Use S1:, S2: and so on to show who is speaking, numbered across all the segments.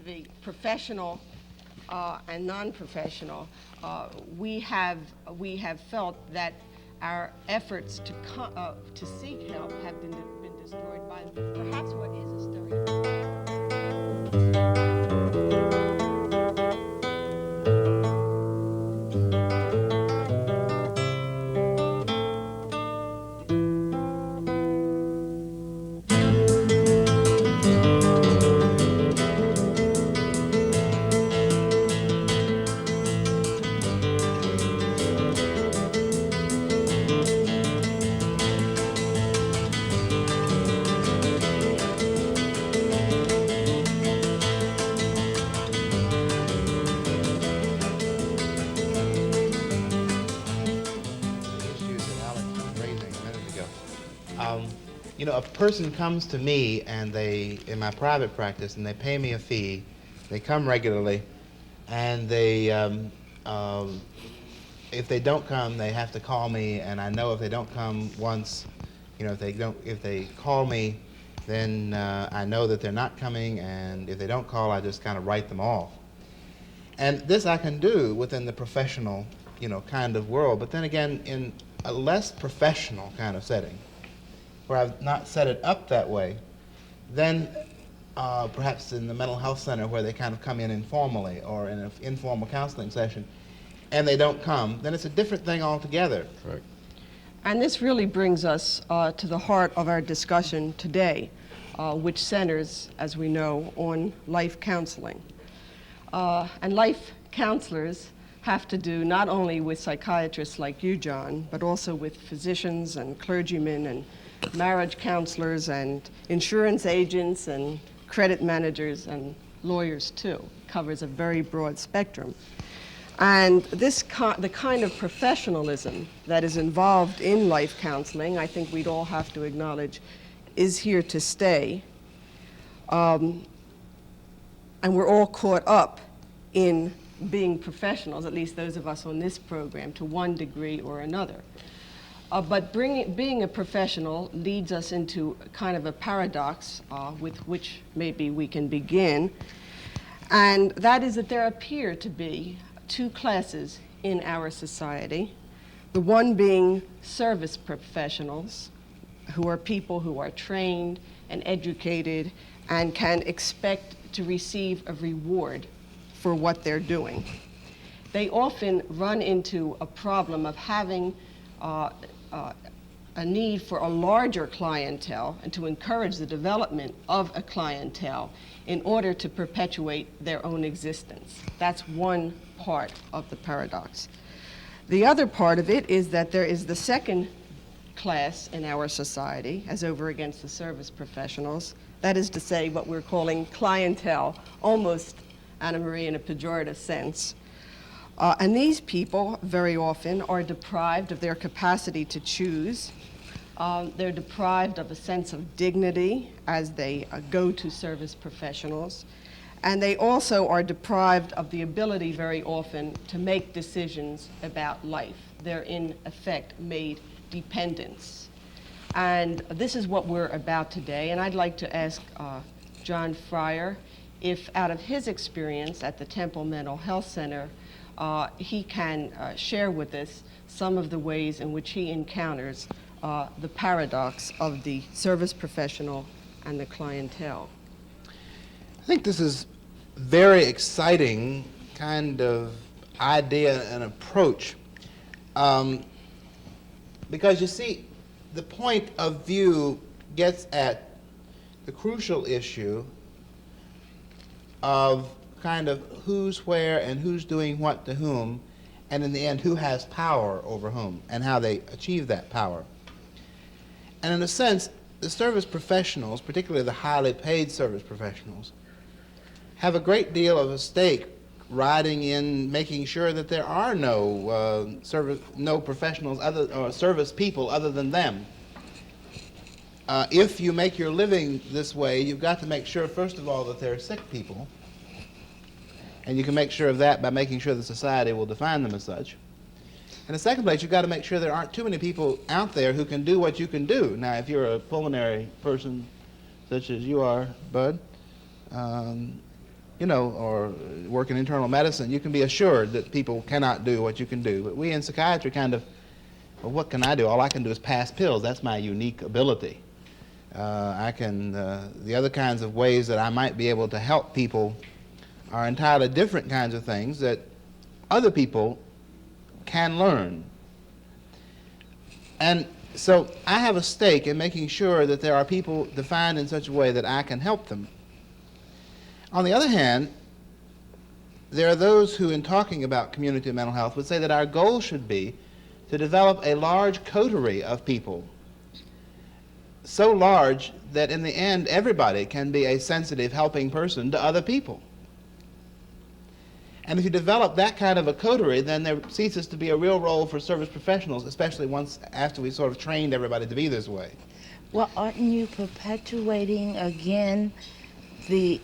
S1: vis-a-vis professional and non-professional, we have felt that our efforts to seek help have been destroyed by perhaps what is a stereotype.
S2: You know, a person comes to me and in my private practice, and they pay me a fee. They come regularly, and if they don't come, they have to call me, and I know if they don't come once, you know, if they call me, then I know that they're not coming, and if they don't call, I just kind of write them off. And this I can do within the professional, you know, kind of world, but then again, in a less professional kind of setting, where I've not set it up that way, then perhaps in the mental health center where they kind of come in informally or in an informal counseling session, and they don't come, then it's a different thing altogether.
S3: Right.
S1: And this really brings us to the heart of our discussion today, which centers, as we know, on life counseling. And life counselors have to do not only with psychiatrists like you, John, but also with physicians and clergymen and marriage counselors and insurance agents and credit managers and lawyers too. It covers a very broad spectrum. And the kind of professionalism that is involved in life counseling, I think we'd all have to acknowledge, is here to stay. And we're all caught up in being professionals, at least those of us on this program, to one degree or another. But being a professional leads us into kind of a paradox with which maybe we can begin, and that is that there appear to be two classes in our society, the one being service professionals, who are people who are trained and educated and can expect to receive a reward for what they're doing. They often run into a problem of having a need for a larger clientele and to encourage the development of a clientele in order to perpetuate their own existence. That's one part of the paradox. The other part of it is that there is the second class in our society, as over against the service professionals, that is to say what we're calling clientele, almost, Anna Marie, in a pejorative sense. And these people very often are deprived of their capacity to choose. They're deprived of a sense of dignity as they go to service professionals. And they also are deprived of the ability very often to make decisions about life. They're in effect made dependents. And this is what we're about today. And I'd like to ask John Fryer if out of his experience at the Temple Mental Health Center, he can share with us some of the ways in which he encounters the paradox of the service professional and the clientele.
S2: I think this is very exciting kind of idea and approach, because you see, the point of view gets at the crucial issue of kind of who's where and who's doing what to whom, and in the end, who has power over whom and how they achieve that power. And in a sense, the service professionals, particularly the highly paid service professionals, have a great deal of a stake riding in making sure that there are no professionals or service people other than them. If you make your living this way, you've got to make sure, first of all, that there are sick people. And you can make sure of that by making sure the society will define them as such. In the second place, you've got to make sure there aren't too many people out there who can do what you can do. Now, if you're a pulmonary person, such as you are, Bud, or work in internal medicine, you can be assured that people cannot do what you can do. But we in psychiatry kind of, well, what can I do? All I can do is pass pills. That's my unique ability. The other kinds of ways that I might be able to help people are entirely different kinds of things that other people can learn. And so I have a stake in making sure that there are people defined in such a way that I can help them. On the other hand, there are those who, in talking about community mental health, would say that our goal should be to develop a large coterie of people, so large that in the end everybody can be a sensitive, helping person to other people. And if you develop that kind of a coterie, then there ceases to be a real role for service professionals, especially after we sort of trained everybody to be this way.
S3: Well, aren't you perpetuating again the,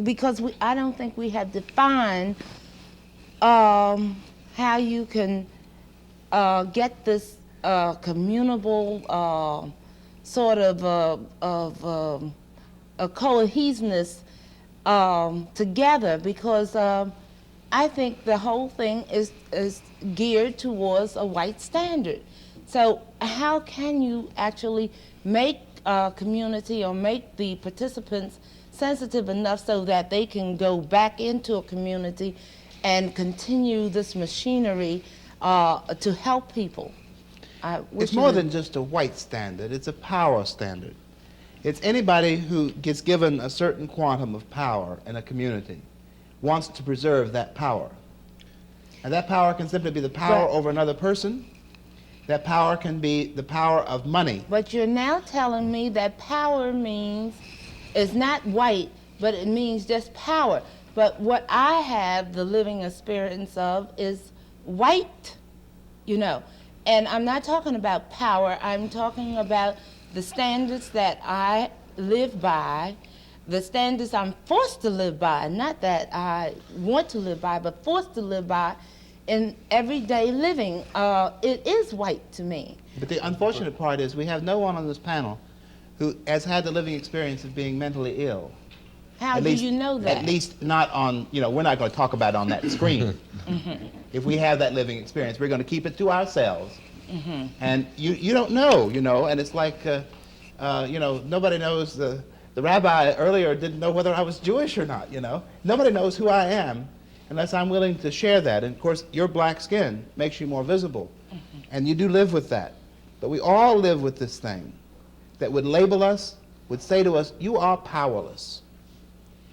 S3: because I don't think we have defined how you can get this communable sort of a cohesiveness together, because I think the whole thing is geared towards a white standard. So how can you actually make community or make the participants sensitive enough so that they can go back into a community and continue this machinery to help people?
S2: It's more than just a white standard, it's a power standard. It's anybody who gets given a certain quantum of power in a community wants to preserve that power. And that power can simply be the power over another person. That power can be the power of money.
S3: But you're now telling me that power means, it's not white, but it means just power. But what I have the living experience of is white, And I'm not talking about power, I'm talking about the standards that I live by, the standards I'm forced to live by, not that I want to live by, but forced to live by in everyday living. It is white to me.
S2: But the unfortunate part is we have no one on this panel who has had the living experience of being mentally ill.
S3: How do you know that?
S2: At least not on, we're not going to talk about it on that screen. If we have that living experience, we're going to keep it to ourselves. And you don't know, and it's like, nobody knows. The rabbi earlier didn't know whether I was Jewish or not, Nobody knows who I am unless I'm willing to share that. And of course, your black skin makes you more visible. And you do live with that. But we all live with this thing that would label us, would say to us, you are powerless.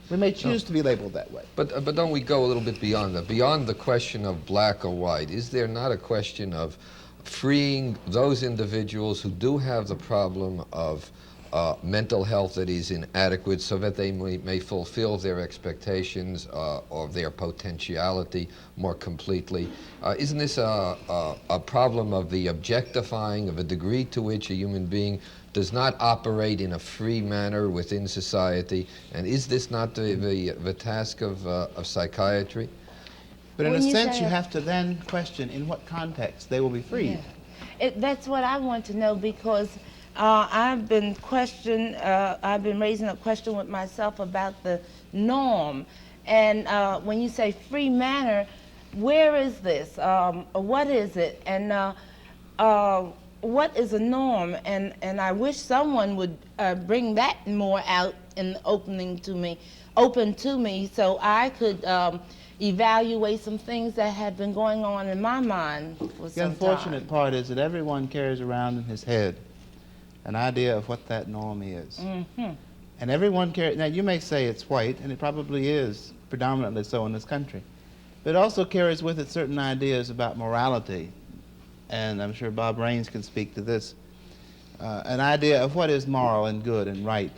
S2: We may choose to be labeled that way.
S4: But don't we go a little bit beyond that? Beyond the question of black or white, is there not a question of freeing those individuals who do have the problem of mental health that is inadequate so that they may fulfill their expectations of their potentiality more completely? Isn't this a problem of the objectifying of a degree to which a human being does not operate in a free manner within society? And is this not the task of psychiatry?
S2: But in a sense, you have to then question in what context they will be freed.
S3: Yeah. That's what I want to know, because I've been raising a question with myself about the norm. And when you say free manner, where is this? What is it? And what is a norm? And I wish someone would bring that more out in the open to me, so I could evaluate some things that have been going on in my mind for some time.
S2: The unfortunate part is that everyone carries around in his head an idea of what that norm is. And everyone carries, now you may say it's white, and it probably is predominantly so in this country, but it also carries with it certain ideas about morality, and I'm sure Bob Raines can speak to this, an idea of what is moral and good and right.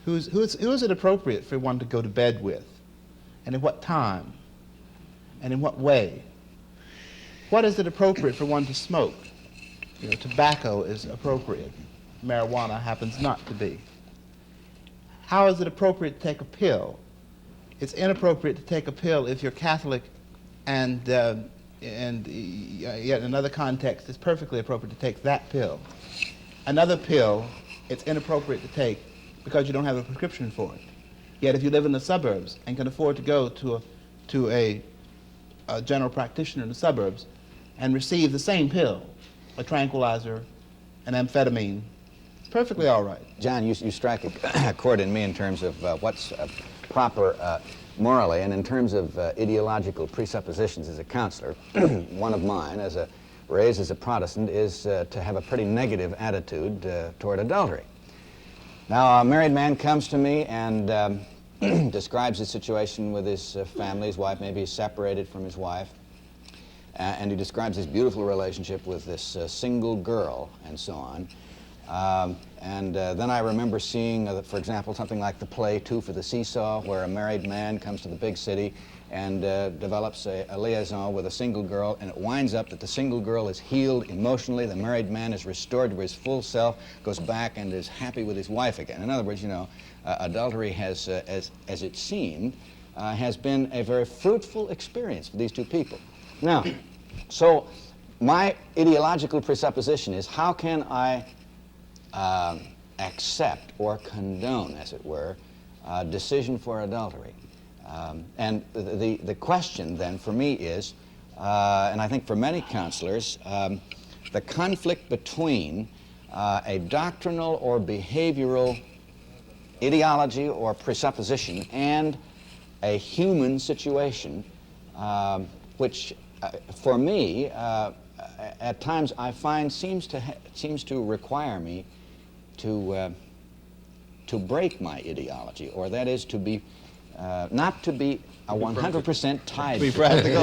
S2: Who is it appropriate for one to go to bed with, and in what time, and in what way? What is it appropriate for one to smoke? Tobacco is appropriate. Marijuana happens not to be. How is it appropriate to take a pill? It's inappropriate to take a pill if you're Catholic, and yet in another context, it's perfectly appropriate to take that pill. Another pill, it's inappropriate to take because you don't have a prescription for it.
S5: Yet if you live in the suburbs and can afford to go to a general practitioner in the suburbs and receive the same pill, a tranquilizer, an amphetamine, it's perfectly all right.
S6: John, you strike a chord in me in terms of what's proper morally, and in terms of ideological presuppositions as a counselor. One of mine, raised as a Protestant, is to have a pretty negative attitude toward adultery. Now, a married man comes to me and describes his situation with his family. His wife, maybe he's separated from his wife, and he describes his beautiful relationship with this single girl and so on. Then I remember seeing, for example, something like the play Two for the Seesaw, where a married man comes to the big city and develops a liaison with a single girl, and it winds up that the single girl is healed emotionally, the married man is restored to his full self, goes back and is happy with his wife again. In other words, you know, adultery has, as it seemed, has been a very fruitful experience for these two people. Now, so my ideological presupposition is, how can I accept or condone, as it were, decision for adultery? And the question then for me is, and I think for many counselors, the conflict between a doctrinal or behavioral ideology or presupposition and a human situation, which for me, at times I find seems to require me to break my ideology, or that is to be not to be a 100% tied to be practical.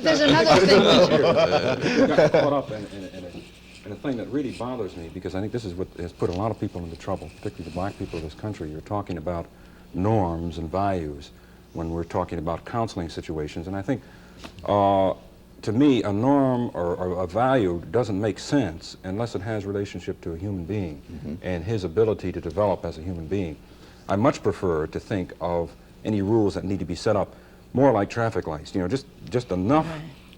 S3: There's another thing.
S7: We got caught up in a thing that really bothers me, because I think this is what has put a lot of people into trouble, particularly the black people of this country. You're talking about norms and values when we're talking about counseling situations, and I think to me, a norm or a value doesn't make sense unless it has relationship to a human being and his ability to develop as a human being. I much prefer to think of any rules that need to be set up more like traffic lights, you know, just enough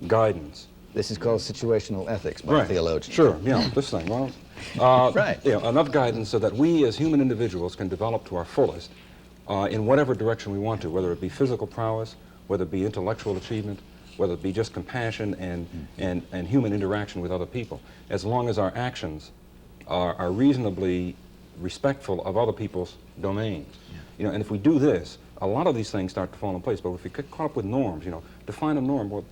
S7: guidance.
S6: This is called situational ethics by theologians.
S7: Sure, yeah, this thing, well, you know, enough guidance so that we as human individuals can develop to our fullest in whatever direction we want to, whether it be physical prowess, whether it be intellectual achievement, whether it be just compassion and human interaction with other people, as long as our actions are reasonably respectful of other people's domains. You know, and if we do this, a lot of these things start to fall in place. But if we get caught up with norms, you know, define a norm, well,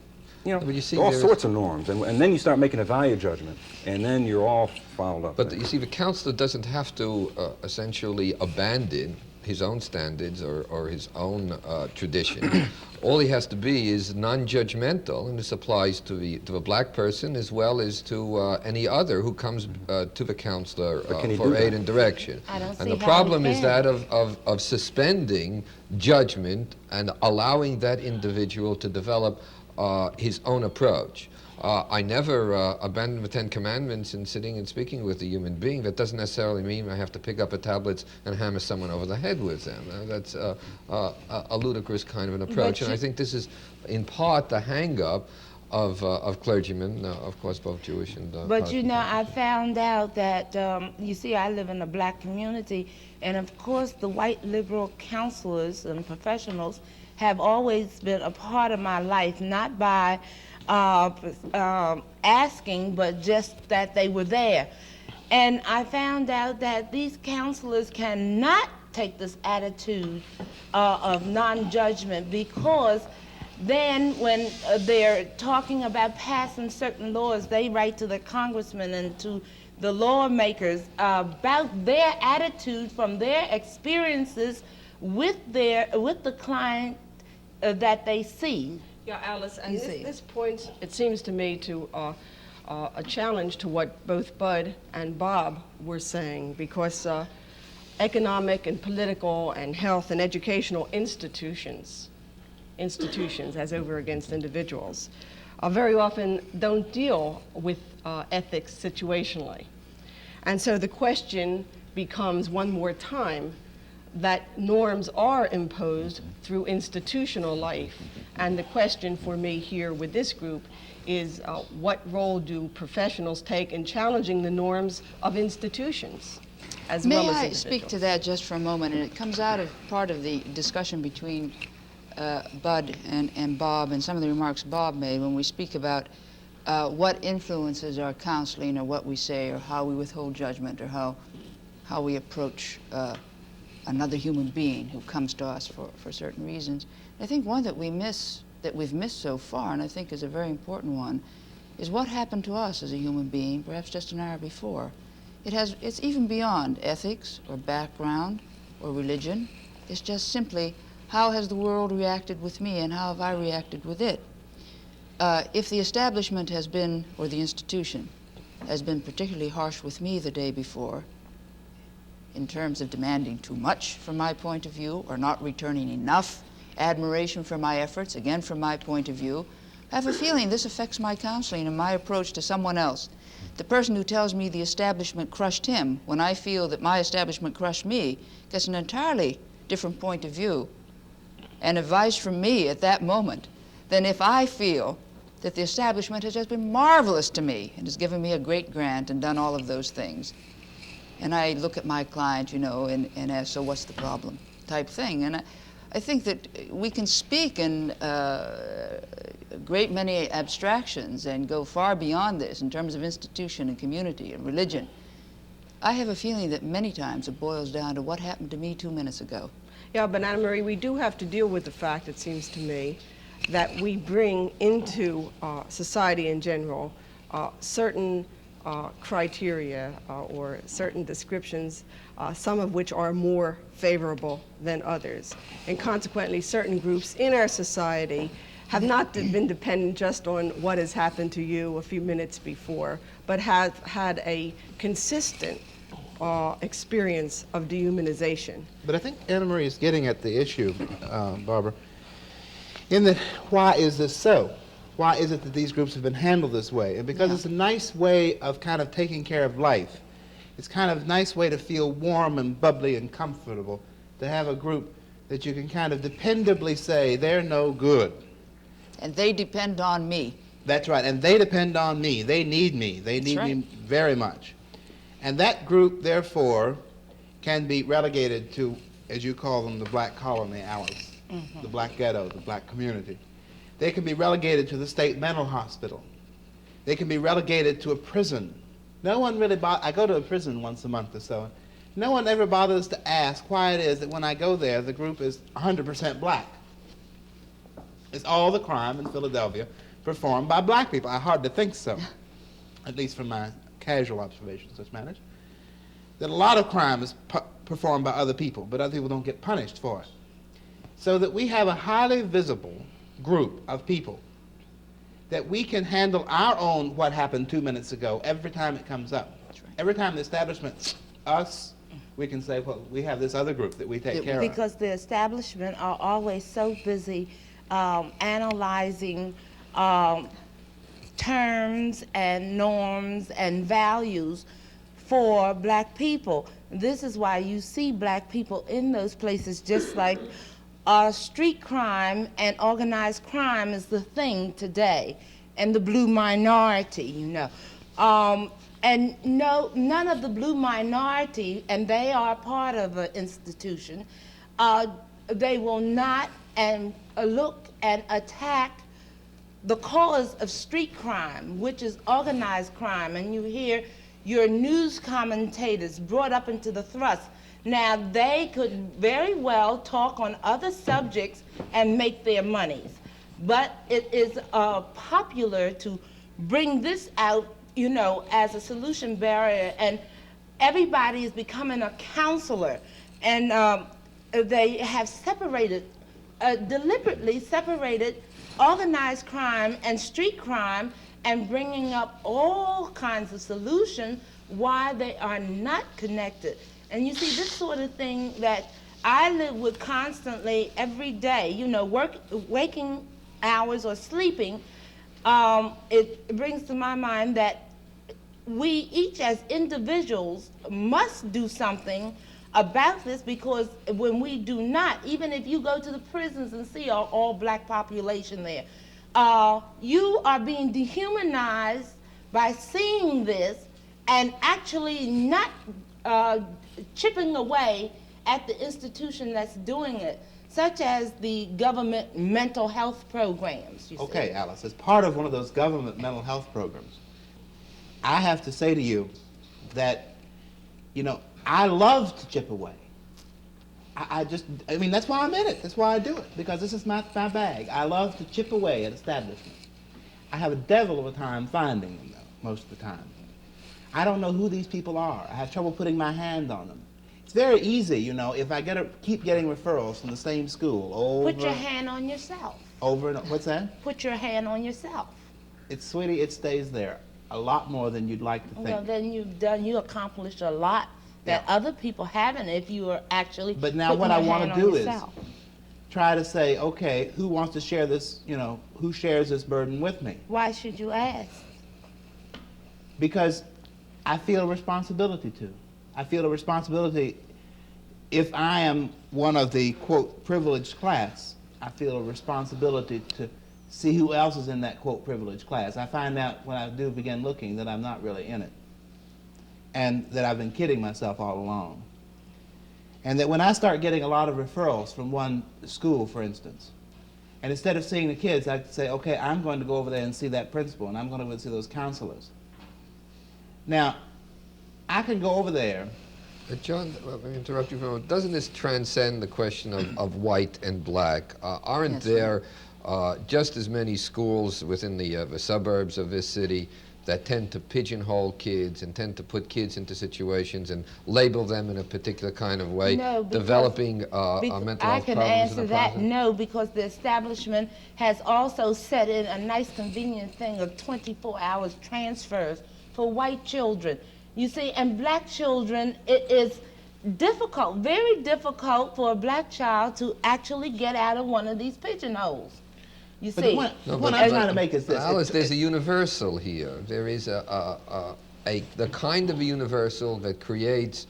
S7: you know,
S4: but you see,
S7: all sorts of norms, and then you start making a value judgment, and then you're all fouled up.
S4: But you see, the counselor doesn't have to essentially abandon his own standards or his own tradition. All he has to be is non-judgmental, and this applies to the black person as well as to any other who comes to the counselor for aid and direction. And the problem is that of suspending judgment and allowing that individual to develop his own approach. I never abandon the 10 Commandments in sitting and speaking with a human being. That doesn't necessarily mean I have to pick up a tablet and hammer someone over the head with them. That's a ludicrous kind of an approach. And I think this is, in part, the hang-up of clergymen, of course, both Jewish and
S3: But you know, I found out that, you see, I live in a black community, and of course the white liberal counselors and professionals have always been a part of my life, not by asking, but just that they were there. And I found out that these counselors cannot take this attitude of non-judgment, because then when they're talking about passing certain laws, they write to the congressmen and to the lawmakers about their attitude from their experiences with the client that they see.
S1: Yeah, Alice, and this points, it seems to me, to a challenge to what both Bud and Bob were saying, because economic and political and health and educational institutions as over against individuals, very often don't deal with ethics situationally. And so the question becomes one more time that norms are imposed through institutional life. And the question for me here with this group is what role do professionals take in challenging the norms of institutions? as well as
S8: May I
S1: individuals.
S8: speak to that just for a moment? And it comes out of part of the discussion between Bud and Bob, and some of the remarks Bob made when we speak about what influences our counseling, or what we say, or how we withhold judgment, or how we approach another human being who comes to us for certain reasons. I think one that we've missed so far, and I think is a very important one, is what happened to us as a human being, perhaps just an hour before. It's even beyond ethics or background or religion. It's just simply, how has the world reacted with me, and how have I reacted with it? If the establishment has been, or the institution, has been particularly harsh with me the day before, in terms of demanding too much from my point of view, or not returning enough admiration for my efforts, again from my point of view, I have a feeling this affects my counseling and my approach to someone else. The person who tells me the establishment crushed him, when I feel that my establishment crushed me, gets an entirely different point of view and advice from me at that moment than if I feel that the establishment has just been marvelous to me and has given me a great grant and done all of those things. And I look at my client, you know, and ask, so what's the problem, type thing. And I think that we can speak in a great many abstractions and go far beyond this in terms of institution and community and religion. I have a feeling that many times it boils down to what happened to me 2 minutes ago.
S1: Yeah, but Anna Marie, we do have to deal with the fact, it seems to me, that we bring into society in general certain criteria or certain descriptions, some of which are more favorable than others. And consequently, certain groups in our society have not been dependent just on what has happened to you a few minutes before, but have had a consistent experience of dehumanization.
S2: But I think Anna Marie is getting at the issue, Barbara, in that why is this so? Why is it that these groups have been handled this way? And because it's a nice way of kind of taking care of life. It's kind of a nice way to feel warm and bubbly and comfortable, to have a group that you can kind of dependably say, they're no good.
S8: And they depend on me.
S2: That's right, and they depend on me. They need me. They need me very much. And that group, therefore, can be relegated to, as you call them, the black colony, Alice, the black ghetto, the black community. They can be relegated to the state mental hospital. They can be relegated to a prison. No one really I go to a prison once a month or so. No one ever bothers to ask why it is that when I go there, the group is 100% black. It's all the crime in Philadelphia performed by black people. I hardly think so, at least from my casual observations of such matters, that a lot of crime is performed by other people, but other people don't get punished for it. So that we have a highly visible group of people that we can handle our own what happened 2 minutes ago every time it comes up. Every time the establishment, us, we can say, well, we have this other group that we take care of.
S3: Because the establishment are always so busy analyzing terms and norms and values for black people. This is why you see black people in those places, just like street crime and organized crime is the thing today, and the blue minority, you know. And no, none of the blue minority, and they are part of an institution, they will not look and attack the cause of street crime, which is organized crime. And you hear your news commentators brought up into the thrust. Now, they could very well talk on other subjects and make their monies, but it is popular to bring this out, you know, as a solution barrier, and everybody is becoming a counselor, and they have separated, deliberately separated organized crime and street crime, and bringing up all kinds of solutions why they are not connected. And you see, this sort of thing that I live with constantly every day, you know, waking hours or sleeping, it brings to my mind that we each as individuals must do something about this, because when we do not, even if you go to the prisons and see our all black population there, you are being dehumanized by seeing this and actually not chipping away at the institution that's doing it, such as the government mental health programs. You
S5: Okay,
S3: see.
S5: Alice, as part of one of those government mental health programs, I have to say to you that, you know, I love to chip away. I mean, that's why I'm in it. That's why I do it, because this is my bag. I love to chip away at establishments. I have a devil of a time finding them, though, most of the time. I don't know who these people are. I have trouble putting my hand on them. It's very easy, you know, if I keep getting referrals from the same school over...
S3: Put your hand on yourself.
S5: Over and... What's that?
S3: Put your hand on yourself.
S5: It's, sweetie, it stays there a lot more than you'd like to think.
S3: Well, then you accomplished a lot that
S5: Yeah.
S3: other people haven't if you were actually
S5: But now
S3: putting
S5: what
S3: your
S5: I want
S3: hand
S5: to
S3: on
S5: do is
S3: yourself.
S5: try to say, okay, who wants to share this, you know, who shares this burden with me?
S3: Why should you ask?
S5: Because I feel a responsibility to. I feel a responsibility, if I am one of the, quote, privileged class, I feel a responsibility to see who else is in that, quote, privileged class. I find out when I do begin looking that I'm not really in it, and that I've been kidding myself all along. And that when I start getting a lot of referrals from one school, for instance, and instead of seeing the kids, I say, okay, I'm going to go over there and see that principal, and I'm going to go and see those counselors. Now, I can go over there.
S4: John, let me interrupt you for a moment. Doesn't this transcend the question of white and black? Aren't
S8: Yes,
S4: there just as many schools within the suburbs of this city that tend to pigeonhole kids and tend to put kids into situations and label them in a particular kind of way,
S3: No, because-
S4: developing mental
S3: I
S4: health
S3: can
S4: problems in
S3: answer
S4: the
S3: that
S4: process?
S3: no, because the establishment has also set in a nice convenient thing of 24 hours transfers for white children. You see, and black children, it is difficult, very difficult for a black child to actually get out of one of these pigeonholes. You
S5: But
S3: see,
S5: the point I'm trying to make is this.
S4: Alice, there's a universal here. There is the kind of a universal that creates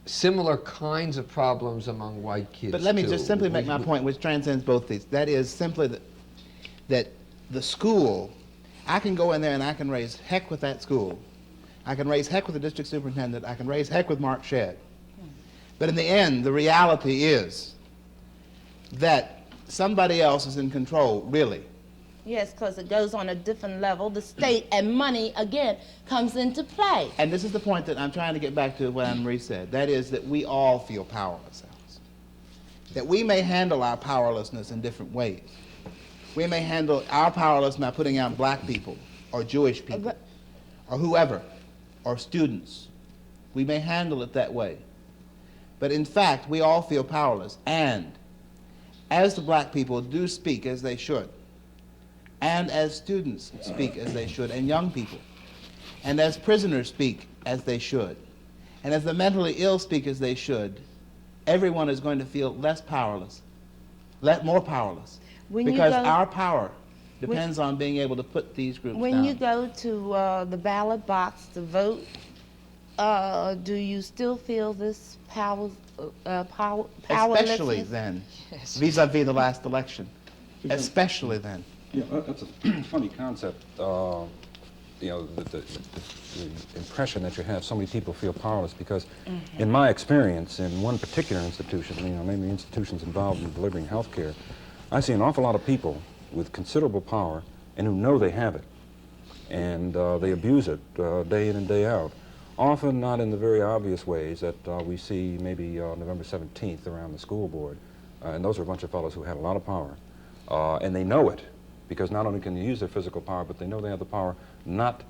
S4: similar kinds of problems among white kids.
S5: But let me
S4: too.
S5: just simply make my point, which transcends both these. That is simply that the school, I can go in there and I can raise heck with that school. I can raise heck with the district superintendent. I can raise heck with Mark Shedd. But in the end, the reality is that somebody else is in control, really.
S3: yes, because it goes on a different level. The state and money, again, comes into play.
S5: And this is the point that I'm trying to get back to what Anne-Marie said. That is that we all feel powerless. That we may handle our powerlessness in different ways. We may handle our powerlessness by putting out black people or Jewish people or whoever or students. We may handle it that way. But in fact, we all feel powerless. And as the black people do speak as they should, and as students speak as they should, and young people, and as prisoners speak as they should, and as the mentally ill speak as they should, everyone is going to feel less powerless, more powerless,
S3: When you
S5: because
S3: go-
S5: our power depends on being able to put these groups
S3: When
S5: down.
S3: you go to the ballot box to vote, do you still feel this powerlessness?
S5: Especially then, vis-a-vis the last election. Especially then.
S7: Yeah, that's a funny concept. You know, the impression that you have so many people feel powerless because, in my experience, in one particular institution, you know, mainly institutions involved in delivering health care, I see an awful lot of people with considerable power and who know they have it, and they abuse it day in and day out. Often not in the very obvious ways that we see maybe November 17th around the school board, and those are a bunch of fellows who had a lot of power, and they know it. Because not only can they use their physical power, but they know they have the power not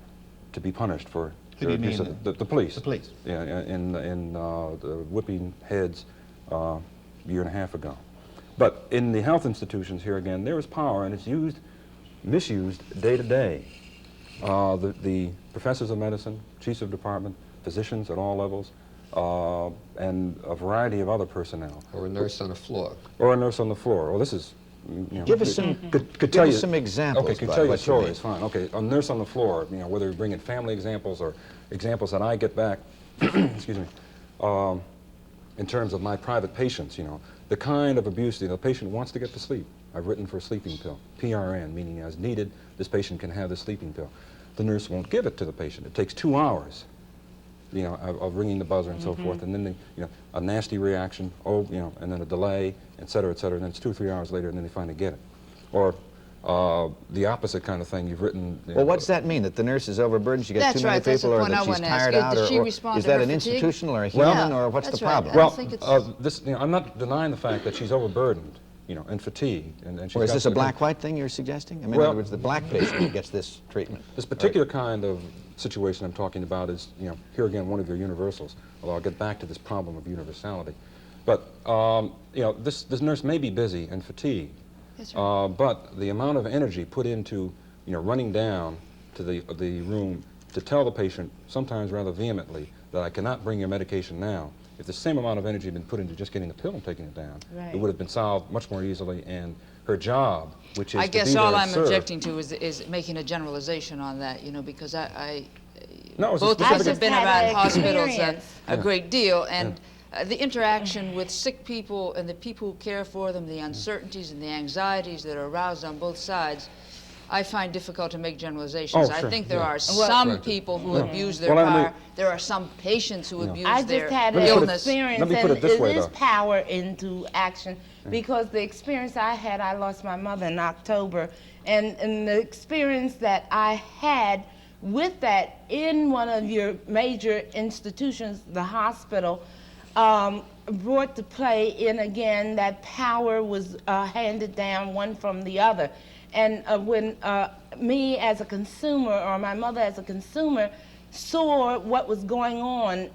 S7: to be punished for
S5: Who do you
S7: abuse
S5: mean?
S7: of the police.
S5: The police.
S7: Yeah, in the whipping heads a year and a half ago. But in the health institutions here again, there is power, and it's misused day to day. The professors of medicine, chiefs of department, physicians at all levels, and a variety of other personnel.
S4: Or a nurse on a floor.
S7: Or a nurse on the floor. Well, this is. You know,
S6: Give us some,
S7: could
S6: give
S7: tell
S6: us
S7: you,
S6: some examples.
S7: Okay, could
S6: about
S7: tell you
S6: what mean.
S7: stories, fine. Okay, a nurse on the floor, you know, whether we bring in family examples or examples that I get back, excuse me, in terms of my private patients, you know, the kind of abuse, you know, the patient wants to get to sleep. I've written for a sleeping pill, PRN, meaning as needed, this patient can have the sleeping pill. The nurse won't give it to the patient. It takes 2 hours you know, of ringing the buzzer and so forth, and then a nasty reaction, and then a delay, et cetera, and then it's 2 or 3 hours later, and then they finally get it. Or the opposite kind of thing you've written.
S6: Well, what does that mean? That the nurse is overburdened, she gets
S8: That's
S6: too many
S8: right, that's the
S6: people, or
S8: point I
S6: that she's
S8: wanna ask
S6: tired
S8: you.
S6: out,
S8: Does she
S6: or
S8: respond
S6: is
S8: to
S6: that
S8: her
S6: an
S8: fatigue?
S6: institutional or a human, or what's the
S8: that's right.
S6: problem?
S8: I don't think it's-
S7: this, I'm not denying the fact that she's overburdened, and fatigued, and she's
S6: Or is
S7: got
S6: this a
S7: to-
S6: black-white thing you're suggesting? I mean, in
S7: Well-
S6: other words, the black patient who gets this treatment.
S7: This particular kind of situation I'm talking about is, here again, one of your universals, although I'll get back to this problem of universality. But, this nurse may be busy and fatigued,
S8: That's right.
S7: but the amount of energy put into, running down to the room to tell the patient, sometimes rather vehemently, that I cannot bring your medication now. If the same amount of energy had been put into just getting the pill and taking it down,
S3: Right.
S7: it would have been solved much more easily, and her job, which is
S8: I
S7: to
S8: guess
S7: be
S8: all
S7: there
S8: I'm
S7: to serve.
S8: objecting to is making a generalization on that, because
S7: No, it's a
S8: both of us
S7: specific-
S8: have been
S3: I just had
S8: around
S3: that
S8: hospitals
S3: experience.
S8: a great deal, and the interaction with sick people and the people who care for them, the uncertainties and the anxieties that are aroused on both sides, I find difficult to make generalizations.
S7: Oh,
S8: I
S7: sure,
S8: think there
S7: yeah.
S8: are some
S7: Right.
S8: people who abuse their
S7: Well, I mean-
S8: power. There are some patients who abuse
S3: I
S8: their
S3: just had an
S8: illness.
S3: experience,
S7: let me put
S3: and
S7: it this way,
S3: is
S7: though.
S3: power into action, because the experience I had, I lost my mother in October, and the experience that I had with that in one of your major institutions, the hospital, brought to play in again that power was handed down one from the other. And when me as a consumer, or my mother as a consumer, saw what was going on,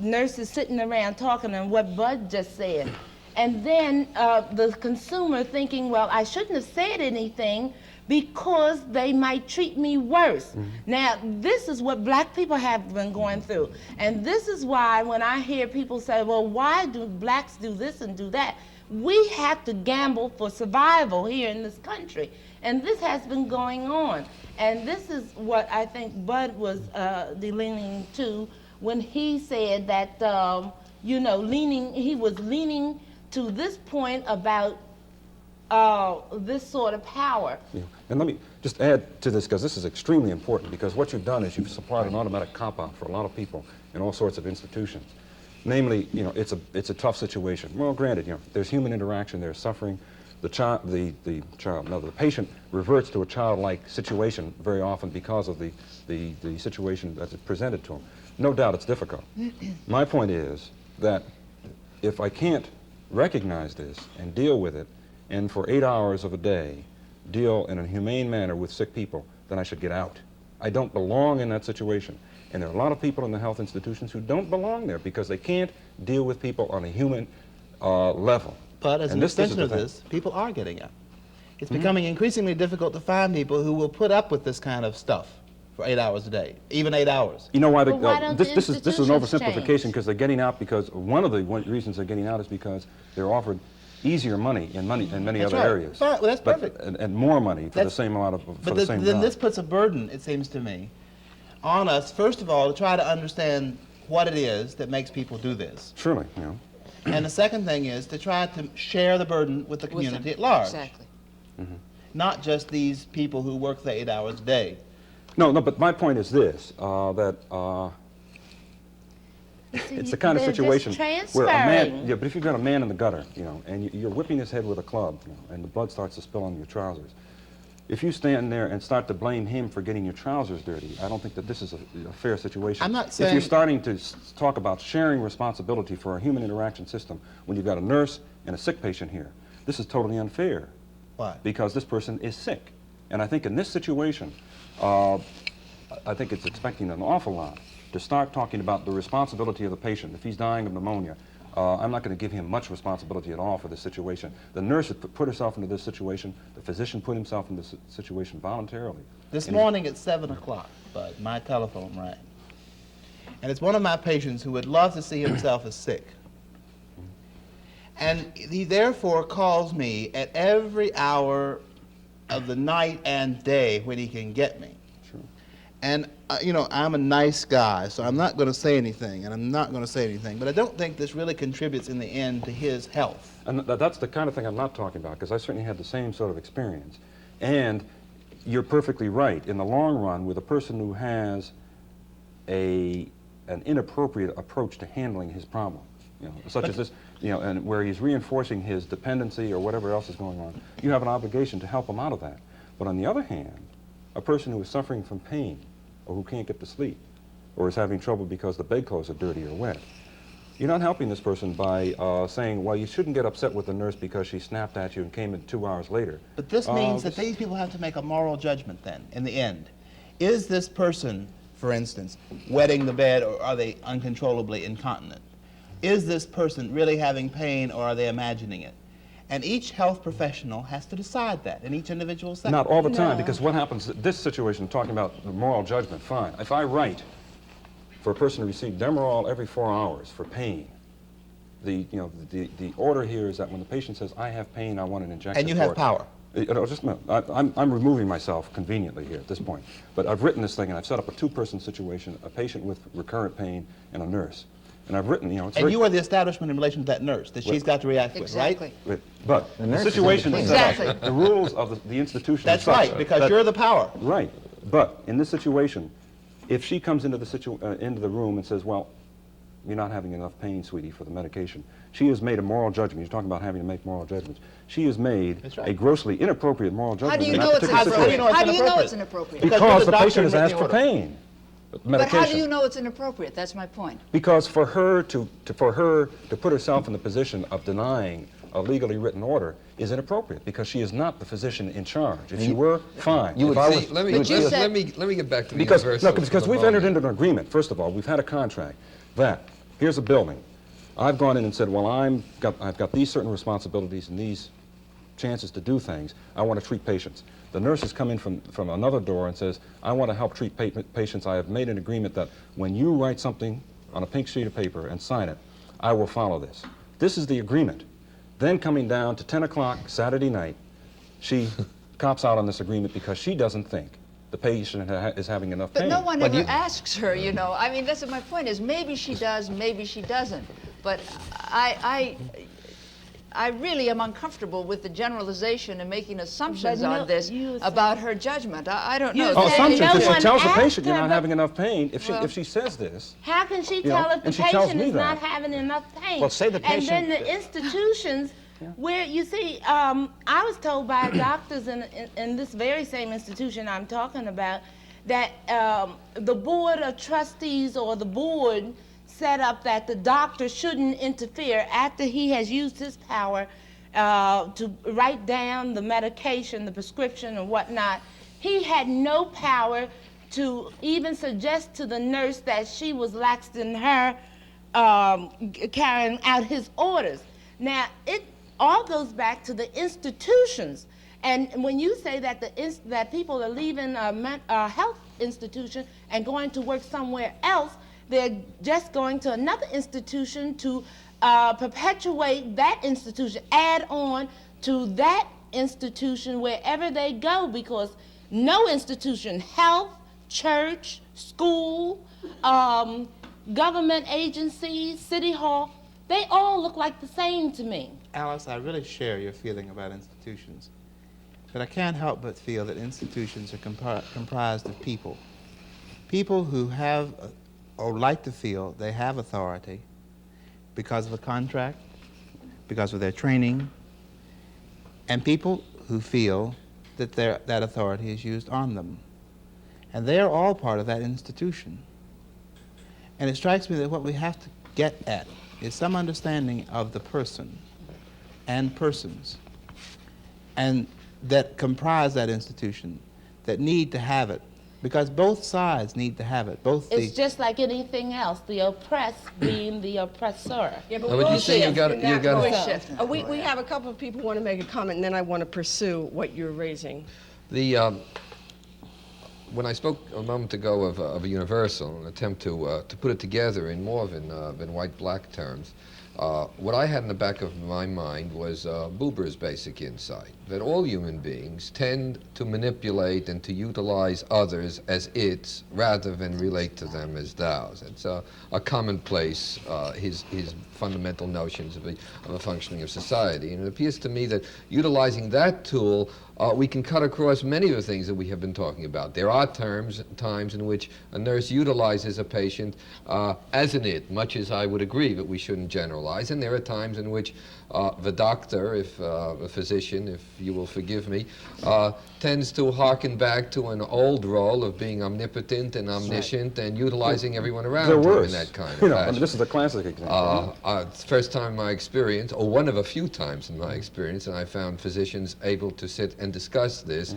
S3: nurses sitting around talking and what Bud just said. And then the consumer thinking, well, I shouldn't have said anything because they might treat me worse. Now, this is what black people have been going through. And this is why when I hear people say, well, why do blacks do this and do that? We have to gamble for survival here in this country. And this has been going on. And this is what I think Bud was leaning to when he said that, he was leaning to this point about this sort of power.
S7: Yeah. And let me just add to this, because this is extremely important, because what you've done is you've supplied an automatic cop-out for a lot of people in all sorts of institutions. Namely, it's a tough situation. Well, granted, there's human interaction, there's suffering. The patient reverts to a childlike situation very often because of the situation that's presented to him. No doubt it's difficult. My point is that if I can't recognize this and deal with it, and for 8 hours of a day deal in a humane manner with sick people, then I should get out. I don't belong in that situation. And there are a lot of people in the health institutions who don't belong there because they can't deal with people on a human level.
S5: But as
S7: And
S5: an
S7: this is
S5: extension
S7: the
S5: of
S7: thing.
S5: this, people are getting out. It's becoming increasingly difficult to find people who will put up with this kind of stuff for 8 hours a day, even 8 hours.
S7: You know why?
S3: But why don't
S7: This
S3: the
S7: is an
S3: institutions
S7: oversimplification,
S3: change?
S7: because they're getting out because one of the reasons they're getting out is because they're offered easier money in many
S5: That's
S7: other
S5: right.
S7: areas.
S5: Fine, well, that's
S7: But-
S5: perfect.
S7: and more money for the
S5: That's-
S7: same amount of for
S5: But
S7: the same
S5: then
S7: job.
S5: this puts a burden, it seems to me, on us, first of all, to try to understand what it is that makes people do this.
S7: Surely,
S5: And the second thing is to try to share the burden with the
S8: With
S5: community
S8: them.
S5: at large.
S8: Exactly.
S5: Not just these people who work the 8 hours a day.
S7: No, but my point is this, that it's the kind of
S3: They're just
S7: situation where a man,
S3: transferring.
S7: yeah, but if you've got a man in the gutter, and you're whipping his head with a club, and the blood starts to spill on your trousers, if you stand there and start to blame him for getting your trousers dirty, I don't think that this is a fair situation.
S5: I'm not
S7: If
S5: saying-
S7: you're starting to talk about sharing responsibility for a human interaction system when you've got a nurse and a sick patient here, this is totally unfair.
S5: Why?
S7: Because this person is sick. And I think in this situation, I think it's expecting an awful lot to start talking about the responsibility of the patient. If he's dying of pneumonia, I'm not going to give him much responsibility at all for this situation. The nurse had put herself into this situation. The physician put himself into this situation voluntarily.
S5: This
S7: And
S5: morning at 7 o'clock, Bud, my telephone rang. And it's one of my patients who would love to see himself as sick. And he therefore calls me at every hour of the night and day when he can get me.
S7: Sure.
S5: And, I'm a nice guy, so I'm not going to say anything, but I don't think this really contributes in the end to his health.
S7: And that's the kind of thing I'm not talking about, because I certainly had the same sort of experience. And you're perfectly right. In the long run, with a person who has a an inappropriate approach to handling his problem, such as this, and where he's reinforcing his dependency or whatever else is going on, you have an obligation to help him out of that. But on the other hand, a person who is suffering from pain, or who can't get to sleep, or is having trouble because the bedclothes are dirty or wet, you're not helping this person by saying, well, you shouldn't get upset with the nurse because she snapped at you and came in 2 hours later.
S5: But this means that these people have to make a moral judgment then, in the end. Is this person, for instance, wetting the bed, or are they uncontrollably incontinent? Is this person really having pain, or are they imagining it? And each health professional has to decide that in each individual setting.
S7: Not all the time, because what happens, this situation, talking about the moral judgment, fine. If I write for a person to receive Demerol every 4 hours for pain, the order here is that when the patient says, I have pain, I want an injection.
S5: And you have power.
S7: Just a minute. I'm removing myself conveniently here at this point. But I've written this thing, and I've set up a two-person situation, a patient with recurrent pain and a nurse. And I've written,
S5: and you are the establishment in relation to that nurse that she's got to react with, right?
S7: But the situation is set up. The rules of the institution.
S5: That's right, because you're the power.
S7: Right. But in this situation, if she comes into the room and says, well, you're not having enough pain, sweetie, for the medication, she has made a moral judgment. You're talking about having to make moral judgments. She has made a grossly inappropriate moral judgment.
S8: How do you know it's inappropriate? How do you know it's inappropriate?
S7: Because the patient has asked for pain.
S8: But how do you know it's inappropriate? That's my point.
S7: Because for her to put herself in the position of denying a legally written order is inappropriate, because she is not the physician in charge. If she were, fine.
S4: Let me get back to the universal.
S7: Because we've entered into an agreement. First of all, we've had a contract that here's a building. I've gone in and said, well, I've got these certain responsibilities and these chances to do things. I want to treat patients. The nurse has come in from another door and says, I want to help treat patients. I have made an agreement that when you write something on a pink sheet of paper and sign it, I will follow this. This is the agreement. Then coming down to 10 o'clock Saturday night, she cops out on this agreement because she doesn't think the patient is having enough pain.
S8: But no one ever asks her, I mean, that's what my point is. Maybe she does, maybe she doesn't. But I really am uncomfortable with the generalization and making assumptions on this about her judgment. I don't know.
S7: Assumptions. If she tells the patient you're not having enough pain, if she says this,
S3: how can she tell if the patient is not having enough pain?
S6: Well, say the patient.
S3: And then the institutions where, you see, I was told by doctors in this very same institution I'm talking about that the board of trustees or the board set up that the doctor shouldn't interfere after he has used his power to write down the medication, the prescription and whatnot. He had no power to even suggest to the nurse that she was lax in her carrying out his orders. Now, it all goes back to the institutions. And when you say that that people are leaving a health institution and going to work somewhere else, they're just going to another institution to perpetuate that institution, add on to that institution wherever they go, because no institution, health, church, school, government agencies, city hall, they all look like the same to me.
S5: Alice, I really share your feeling about institutions, but I can't help but feel that institutions are comprised of people. People who have or like to feel they have authority because of a contract, because of their training, and people who feel that that authority is used on them. And they are all part of that institution. And it strikes me that what we have to get at is some understanding of the person and persons and that comprise that institution, that need to have it. Because both sides need to have it.
S3: It's just like anything else, the oppressed being the oppressor.
S1: Yeah, but
S4: you say you got
S1: we have a couple of people who want to make a comment, and then I want to pursue what you're raising.
S4: When I spoke a moment ago of a universal, an attempt to put it together in more than white-black terms, what I had in the back of my mind was Buber's basic insight, that all human beings tend to manipulate and to utilize others as its rather than relate to them as thous. It's a commonplace, his fundamental notions of a functioning of society. And it appears to me that utilizing that tool we can cut across many of the things that we have been talking about. There are times in which a nurse utilizes a patient as an it, much as I would agree that we shouldn't generalize, and there are times in which the doctor, if a physician, if you will forgive me, tends to harken back to an old role of being omnipotent and omniscient and utilizing everyone around him in that kind of
S7: I
S4: fashion.
S7: mean, this is a classic example.
S4: It's the first time in my experience, or one of a few times in my experience, and I found physicians able to sit and discuss this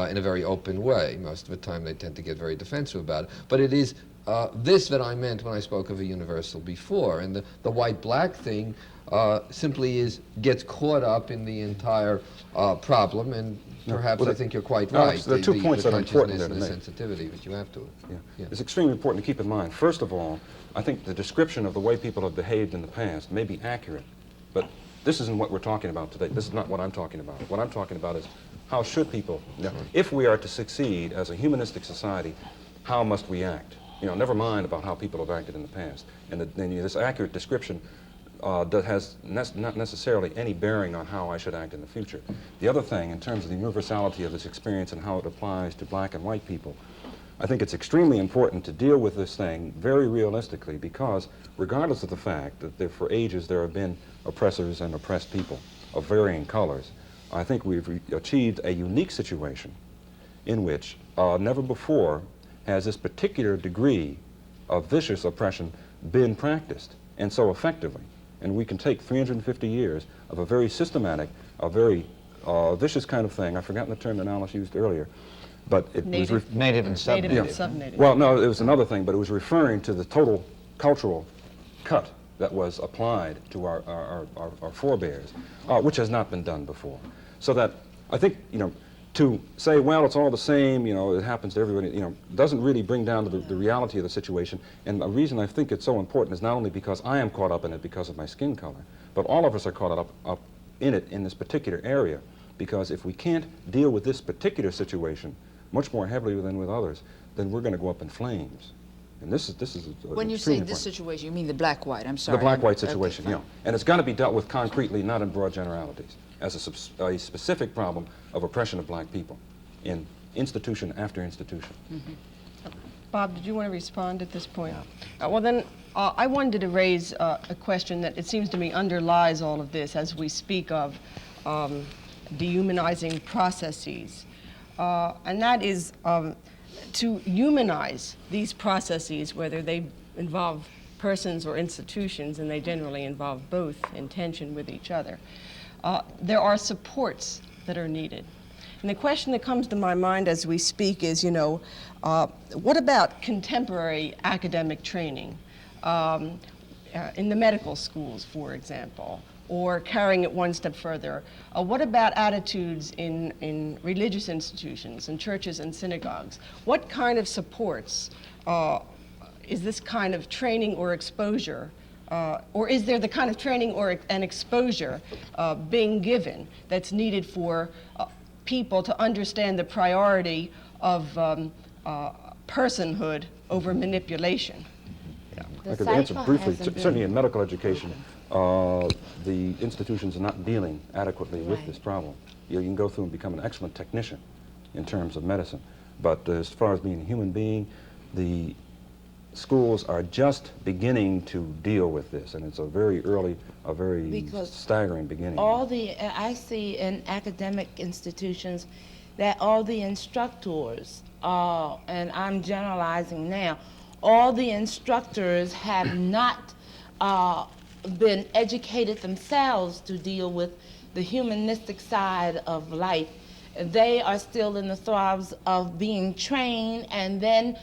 S4: in a very open way. Most of the time they tend to get very defensive about it. But it is this that I meant when I spoke of a universal before. And the white-black thing simply gets caught up in the entire problem, and perhaps I think you're quite right.
S7: There are 2 points that are important there
S4: the
S7: to make.
S4: sensitivity that you have to it.
S7: Yeah. It's extremely important to keep in mind. First of all, I think the description of the way people have behaved in the past may be accurate, but this isn't what we're talking about today. This is not what I'm talking about. What I'm talking about is how should people, if we are to succeed as a humanistic society, how must we act? Never mind about how people have acted in the past. And this accurate description that has not necessarily any bearing on how I should act in the future. The other thing, in terms of the universality of this experience and how it applies to black and white people, I think it's extremely important to deal with this thing very realistically, because regardless of the fact that for ages there have been oppressors and oppressed people of varying colors, I think we've achieved a unique situation in which never before has this particular degree of vicious oppression been practiced, and so effectively. And we can take 350 years of a very systematic, a very vicious kind of thing. I've forgotten the term that Alice used earlier, but it was
S6: native and sub-native.
S1: Native and sub-native.
S7: Well, no, it was another thing, but it was referring to the total cultural cut that was applied to our forebears, which has not been done before. So that I think, to say, well, it's all the same, it happens to everybody, doesn't really bring down to the reality of the situation. And the reason I think it's so important is not only because I am caught up in it because of my skin color, but all of us are caught up in it in this particular area. Because if we can't deal with this particular situation much more heavily than with others, then we're going to go up in flames. And this is
S8: When you say this situation, you mean the black-white, I'm sorry.
S7: The black-white situation, yeah. And it's got to be dealt with concretely, not in broad generalities, as a specific problem of oppression of black people in institution after institution.
S1: Bob, did you want to respond at this point? Well, then, I wanted to raise a question that it seems to me underlies all of this as we speak of dehumanizing processes. And that is to humanize these processes, whether they involve persons or institutions, and they generally involve both in tension with each other. There are supports that are needed. And the question that comes to my mind as we speak is, what about contemporary academic training in the medical schools, for example, or carrying it one step further? What about attitudes in religious institutions, in churches and synagogues? What kind of supports is this kind of training or exposure, or is there the kind of training or an exposure being given that's needed for people to understand the priority of personhood over manipulation?
S7: I could answer briefly. Certainly in medical education, the institutions are not dealing adequately with this problem. You can go through and become an excellent technician in terms of medicine, but as far as being a human being, the schools are just beginning to deal with this, and it's a very early, a very staggering beginning.
S3: I see in academic institutions that all the instructors, and I'm generalizing now, all the instructors have not been educated themselves to deal with the humanistic side of life. They are still in the throes of being trained and then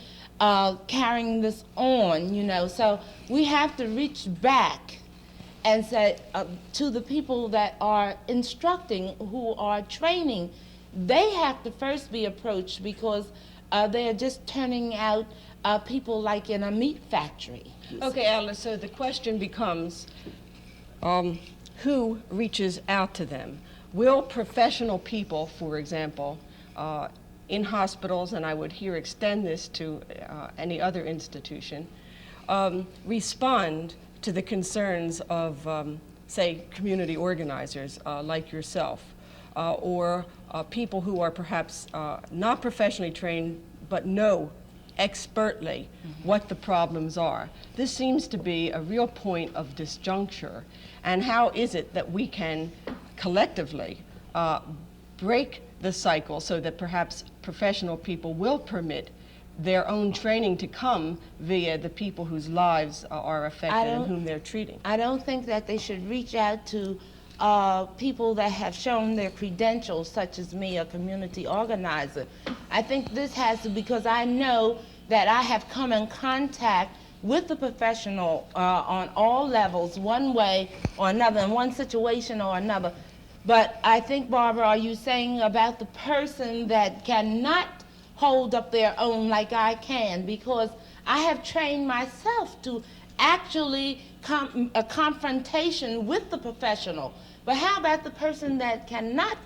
S3: carrying this on, So we have to reach back and say to the people that are instructing, who are training, they have to first be approached, because they are just turning out people like in a meat factory.
S1: Okay, Alice, so the question becomes, who reaches out to them? Will professional people, for example, in hospitals, and I would here extend this to any other institution, respond to the concerns of, say, community organizers like yourself? or people who are perhaps not professionally trained but know expertly what the problems are. This seems to be a real point of disjuncture. And how is it that we can collectively break the cycle so that perhaps professional people will permit their own training to come via the people whose lives are affected and whom they're treating?
S3: I don't think that they should reach out to people that have shown their credentials, such as me, a community organizer. I think this has to, because I know that I have come in contact with the professional on all levels, one way or another, in one situation or another. But I think, Barbara, are you saying about the person that cannot hold up their own like I can? Because I have trained myself to actually a confrontation with the professional. But how about the person that cannot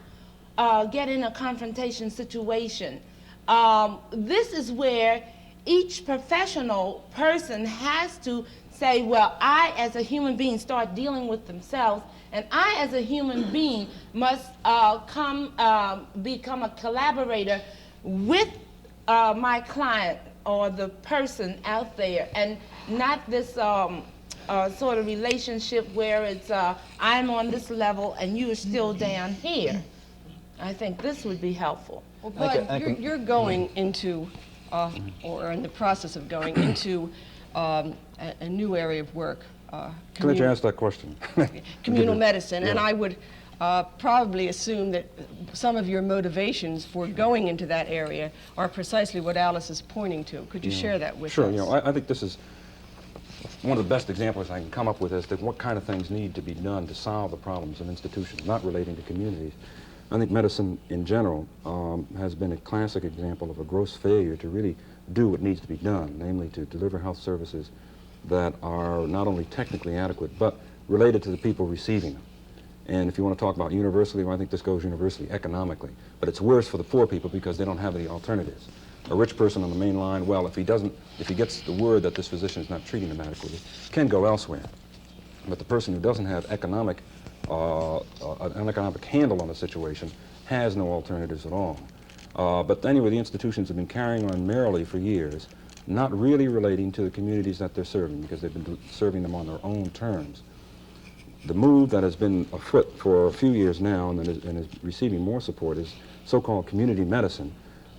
S3: get in a confrontation situation? This is where each professional person has to say, well, I as a human being start dealing with themselves, and I as a human being must become a collaborator with my client or the person out there, and not this sort of relationship where it's I'm on this level and you're still down here. I think this would be helpful.
S1: Well, Bud, you're going into, or in the process of going into, a new area of work.
S7: Can I ask that question?
S1: Communal medicine,
S7: Yeah.
S1: and I would probably assume that some of your motivations for going into that area are precisely what Alice is pointing to. Could you share that with us?
S7: Sure. I think this is one of the best examples I can come up with as to what kind of things need to be done to solve the problems in institutions, not relating to communities. I think medicine in general has been a classic example of a gross failure to really do what needs to be done, namely to deliver health services that are not only technically adequate, but related to the people receiving them. And if you want to talk about universally, well, I think this goes universally economically. But it's worse for the poor people because they don't have any alternatives. A rich person on the main line, well, if he gets the word that this physician is not treating him adequately, can go elsewhere. But the person who doesn't have an economic handle on the situation has no alternatives at all. But anyway, the institutions have been carrying on merrily for years, not really relating to the communities that they're serving, because they've been serving them on their own terms. The move that has been afoot for a few years now and is receiving more support is so-called community medicine.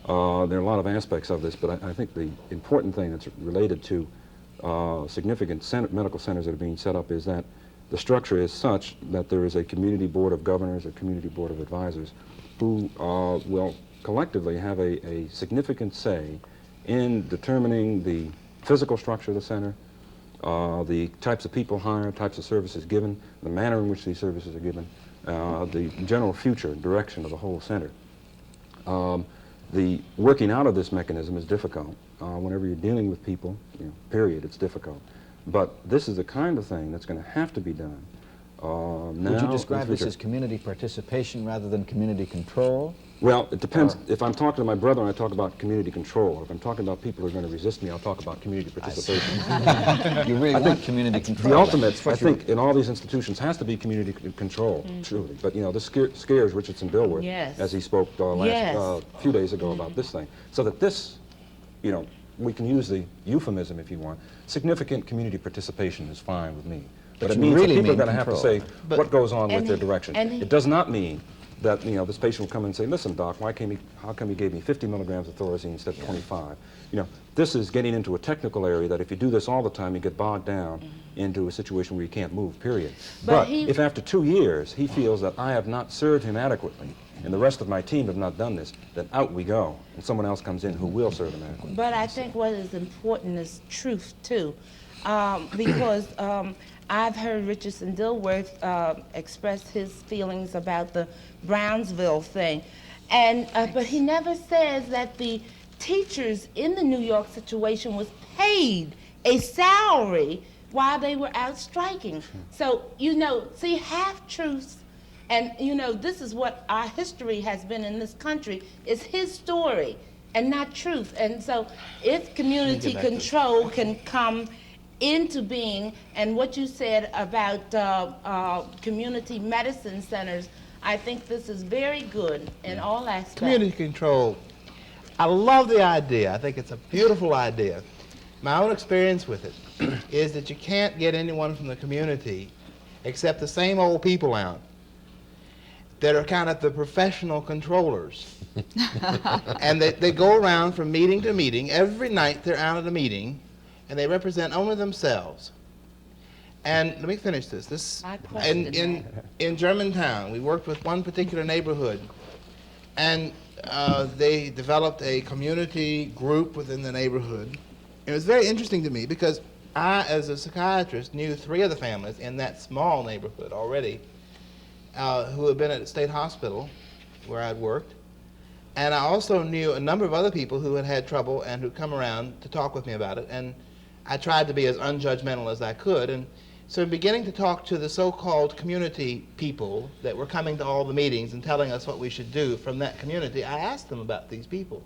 S7: There are a lot of aspects of this, but I think the important thing that's related to significant medical centers that are being set up is that the structure is such that there is a community board of governors, a community board of advisors, who will collectively have a significant say in determining the physical structure of the center, the types of people hired, types of services given, the manner in which these services are given, the general future direction of the whole center. The working out of this mechanism is difficult. Whenever you're dealing with people, period, it's difficult. But this is the kind of thing that's going to have to be done.
S6: Would you describe this as community participation rather than community control?
S7: Well, it depends. If I'm talking to my brother and I talk about community control, if I'm talking about people who are going to resist me, I'll talk about community participation.
S6: You really want community control.
S7: The ultimate, I think, in all these institutions has to be community control, truly. But, this scares Richardson Dilworth, as he spoke a few days ago about this thing. So that this, we can use the euphemism if you want. Significant community participation is fine with me. But it means
S6: really
S7: that people are going to have to say what goes on with their direction. It does not mean that this patient will come and say, listen, doc, how come you gave me 50 milligrams of Thorazine instead of 25? This is getting into a technical area that if you do this all the time, you get bogged down into a situation where you can't move, period. But if after 2 years he feels that I have not served him adequately and the rest of my team have not done this, then out we go, and someone else comes in who will serve him adequately.
S3: But I think what is important is truth, too, because I've heard Richardson Dilworth express his feelings about the Brownsville thing, and but he never says that the teachers in the New York situation was paid a salary while they were out striking. So, see, half-truths, and, this is what our history has been in this country, is his story and not truth. And so if community control can come into being, and what you said about community medicine centers, I think this is very good in all aspects.
S2: Community control, I love the idea. I think it's a beautiful idea. My own experience with it is that you can't get anyone from the community except the same old people out that are kind of the professional controllers. And they go around from meeting to meeting. Every night they're out at a meeting, and they represent only themselves. And let me finish this. In Germantown, we worked with one particular neighborhood, and they developed a community group within the neighborhood. It was very interesting to me because I, as a psychiatrist, knew 3 of the families in that small neighborhood already who had been at the state hospital where I'd worked. And I also knew a number of other people who had had trouble and who'd come around to talk with me about it. And I tried to be as unjudgmental as I could. And so beginning to talk to the so-called community people that were coming to all the meetings and telling us what we should do from that community, I asked them about these people.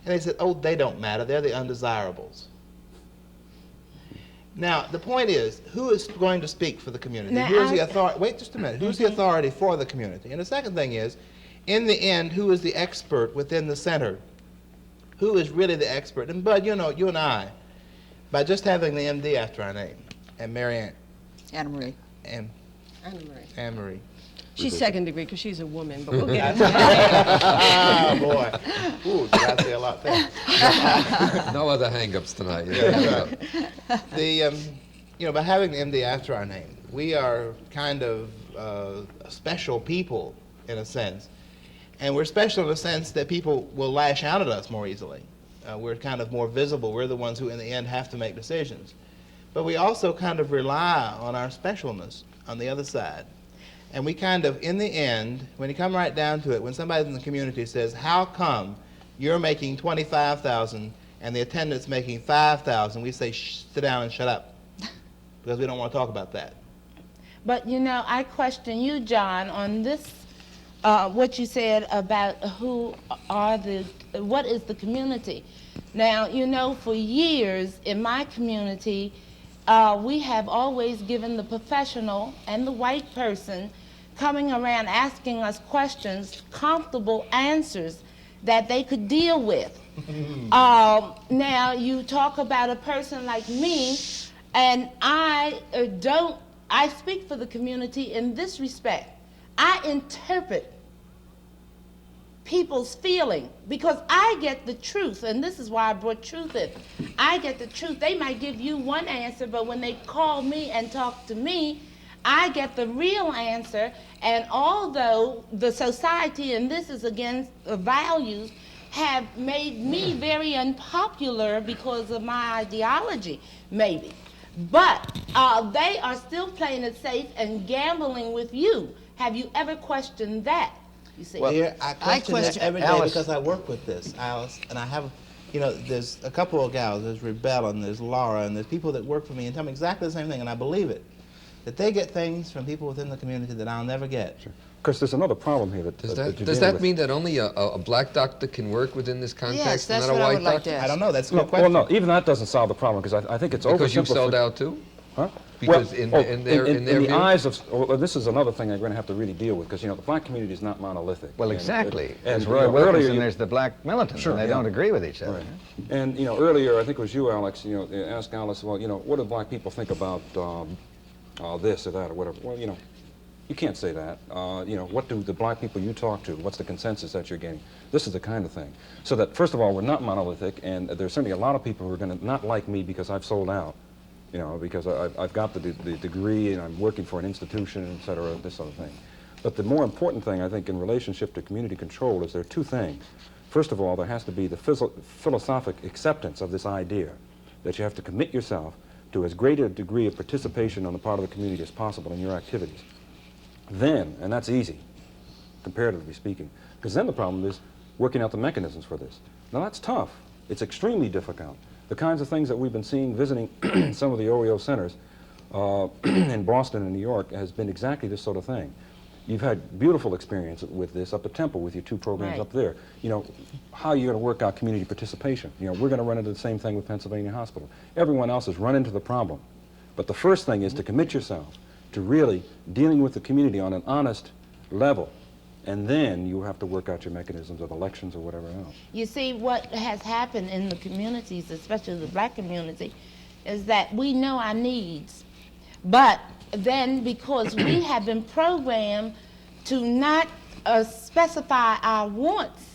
S2: And they said, oh, they don't matter, they're the undesirables. Now, the point is, who is going to speak for the community?
S3: Now,
S2: Who is the authority? Wait just a minute. Who's the authority for the community? And the second thing is, in the end, who is the expert within the center? Who is really the expert? And Bud, you know, you and I, by just having the MD after our name, and Mary
S8: Anna Marie.
S2: Anne Marie.
S1: She's second degree because she's a woman, but we'll get into that.
S2: Ah, boy. Ooh, did I say a lot there?
S4: No other hang-ups tonight.
S2: Yeah, right. You know, by having the MD after our name, we are kind of special people in a sense. And we're special in the sense that people will lash out at us more easily. We're kind of more visible. We're the ones who in the end have to make decisions. But we also kind of rely on our specialness on the other side. And we kind of, in the end, when you come right down to it, when somebody in the community says, how come you're making $25,000 and the attendant's making $5,000, we say, shh, sit down and shut up, because we don't want to talk about that.
S3: But you know, I question you, John, on this, what you said about what is the community. Now, you know, for years in my community, we have always given the professional and the white person coming around asking us questions, comfortable answers that they could deal with. Now, you talk about a person like me, and I speak for the community in this respect. I interpret people's feeling because I get the truth, and this is why I brought truth in. I get the truth. They might give you one answer, but when they call me and talk to me, I get the real answer. And although the society, and this is against the values, have made me very unpopular because of my ideology, maybe, but they are still playing it safe and gambling with you. Have you ever questioned that? You see?
S2: Well, yeah, I question it every day because I work with this, Alice, and I have, you know, there's a couple of gals, there's Rebel and there's Laura, and there's people that work for me and tell me exactly the same thing, and I believe it, that they get things from people within the community that I'll never get.
S7: Sure. Because there's another problem here
S4: Does that mean that only a black doctor can work within this context,
S8: Yes, that's
S4: not a
S8: what I
S4: white
S8: would like
S4: doctor?
S8: to ask.
S2: I don't know, that's a
S7: No,
S2: good question.
S7: well, no, even that doesn't solve the problem because I think it's oversimplified.
S4: Because you sold out too?
S7: Huh?
S4: Because
S7: Well,
S4: in their
S7: in
S4: view?
S7: the eyes of, well, this is another thing I'm going to have to really deal with because, you know, the black community is not monolithic.
S6: Well,
S7: And
S6: exactly.
S7: and
S6: There's
S7: you
S6: Roy
S7: know,
S6: Wilkerson,
S7: earlier you-
S6: there's the black militants,
S7: Sure,
S6: and they
S7: yeah.
S6: don't agree with each other.
S7: Right. And, you know, earlier, I think it was you, Alex, you know, asked Alice, well, you know, what do black people think about this or that or whatever? Well, you know, you can't say that. You know, what do the black people you talk to, what's the consensus that you're getting? This is the kind of thing. So that, first of all, we're not monolithic, and there's certainly a lot of people who are going to not like me because I've sold out, you know, because I've got the degree and I'm working for an institution, et cetera, this sort of thing. But the more important thing, I think, in relationship to community control is there are two things. First of all, there has to be the philosophic acceptance of this idea that you have to commit yourself to as great a degree of participation on the part of the community as possible in your activities. Then, and that's easy, comparatively speaking, because then the problem is working out the mechanisms for this. Now that's tough. It's extremely difficult. The kinds of things that we've been seeing visiting some of the OEO centers in Boston and New York has been exactly this sort of thing. You've had beautiful experience with this up at Temple with your two programs
S3: Right.
S7: up there. You know, how are you going to work out community participation? You know, we're going to run into the same thing with Pennsylvania Hospital. Everyone else has run into the problem. But the first thing is to commit yourself to really dealing with the community on an honest level. And then you have to work out your mechanisms of elections or whatever else.
S3: You see, what has happened in the communities, especially the black community, is that we know our needs. But then because we have been programmed to not specify our wants,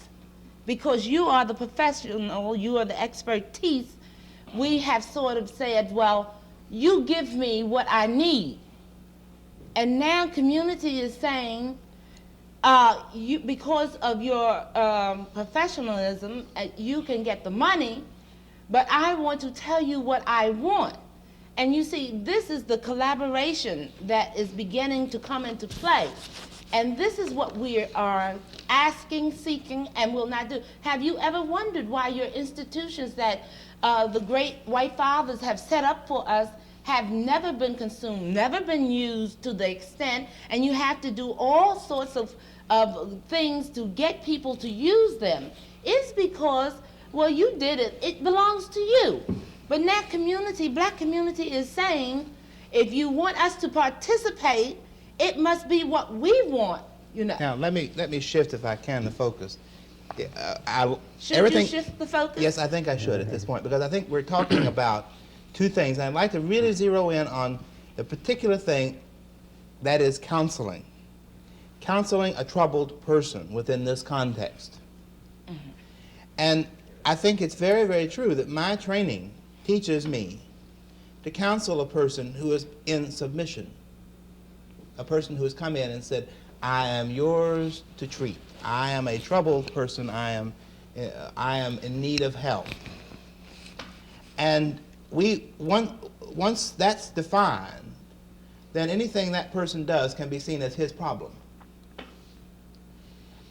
S3: because you are the professional, you are the expertise, we have sort of said, well, you give me what I need. And now community is saying, because of your professionalism, you can get the money, but I want to tell you what I want. And you see, this is the collaboration that is beginning to come into play. And this is what we are asking, seeking, and will not do. Have you ever wondered why your institutions that the great white fathers have set up for us have never been consumed, never been used to the extent, and you have to do all sorts of things to get people to use them? It's because, well, you did it, it belongs to you. But now community, black community is saying, if you want us to participate, it must be what we want, you know.
S2: Now, let me shift, if I can, the focus.
S3: Should you shift the focus?
S2: Yes, I think I should at this point, because I think we're talking about two things. And I'd like to really zero in on the particular thing that is counseling. Counseling a troubled person within this context. Mm-hmm. And I think it's very, very true that my training teaches me to counsel a person who is in submission, a person who has come in and said, I am yours to treat. I am a troubled person. I am in need of help. And once that's defined, then anything that person does can be seen as his problem.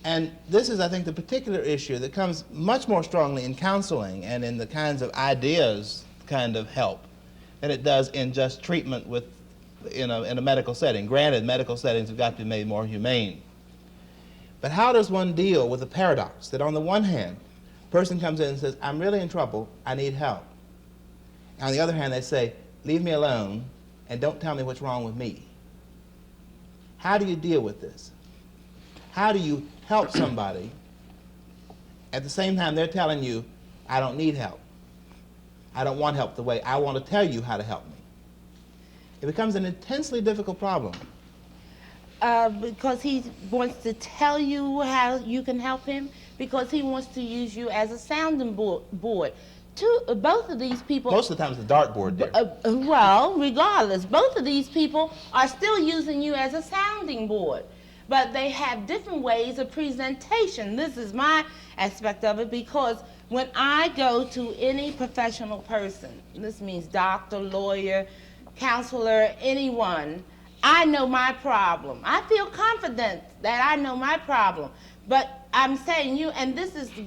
S2: And this is, I think, the particular issue that comes much more strongly in counseling and in the kinds of ideas kind of help than it does in just treatment in a medical setting. Granted, medical settings have got to be made more humane. But how does one deal with the paradox that on the one hand, a person comes in and says, I'm really in trouble, I need help. And on the other hand, they say, leave me alone and don't tell me what's wrong with me. How do you deal with this? How do you help somebody at the same time they're telling you, I don't need help. I don't want help the way I want to tell you how to help me? It becomes an intensely difficult problem.
S3: Because he wants to tell you how you can help him, because he wants to use you as a sounding board. Both of these people...
S2: Most of the time it's the dartboard there.
S3: Well, regardless, both of these people are still using you as a sounding board. But they have different ways of presentation. This is my aspect of it, because when I go to any professional person, this means doctor, lawyer, counselor, anyone, I know my problem. I feel confident that I know my problem. But I'm saying you, and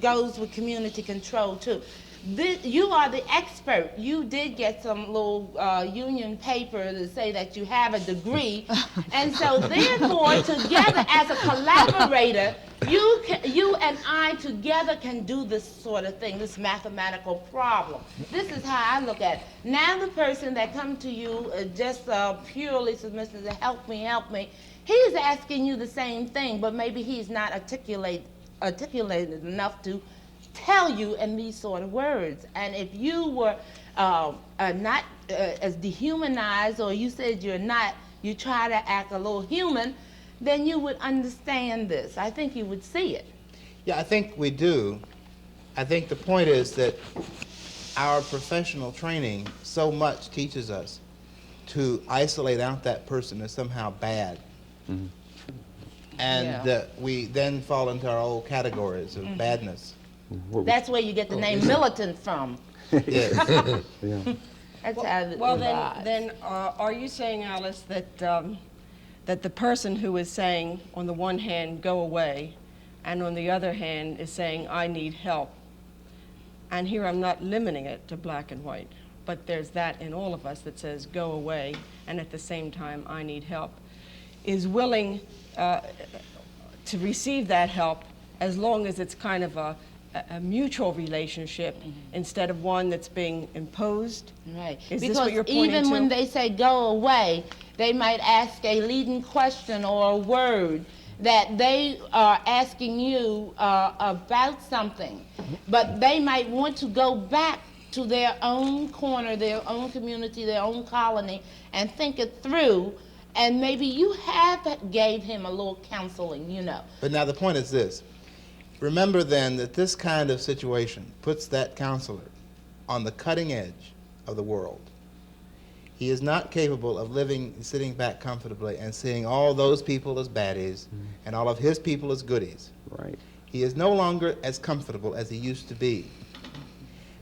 S3: goes with community control too. You are the expert. You did get some little union paper to say that you have a degree. And so therefore, together as a collaborator, you and I together can do this sort of thing, this mathematical problem. This is how I look at it. Now the person that comes to you just purely submissive to help me, he's asking you the same thing, but maybe he's not articulated enough to tell you in these sort of words. And if you were not as dehumanized, or you said you're not, you try to act a little human, then you would understand this. I think you would see it.
S2: Yeah, I think we do. I think the point is that our professional training so much teaches us to isolate out that person as somehow bad. Mm-hmm. And we then fall into our old categories of badness.
S3: That's where you get the name militant from.
S2: Yes.
S3: Yeah. That's how
S1: Well, then are you saying, Alice, that that the person who is saying, on the one hand, go away, and on the other hand is saying, I need help, and here I'm not limiting it to black and white, but there's that in all of us that says, go away, and at the same time, I need help, is willing to receive that help as long as it's kind of a mutual relationship instead of one that's being imposed?
S3: Right.
S1: Is
S3: because
S1: this what you're pointing
S3: even
S1: to?
S3: when they say go away, they might ask a leading question or a word, that they are asking you about something, but they might want to go back to their own corner, their own community, their own colony, and think it through, and maybe you have gave him a little counseling, you know.
S2: But now the point is this. Remember then that this kind of situation puts that counselor on the cutting edge of the world. He is not capable of living, sitting back comfortably and seeing all those people as baddies and all of his people as goodies.
S7: Right.
S2: He is no longer as comfortable as he used to be.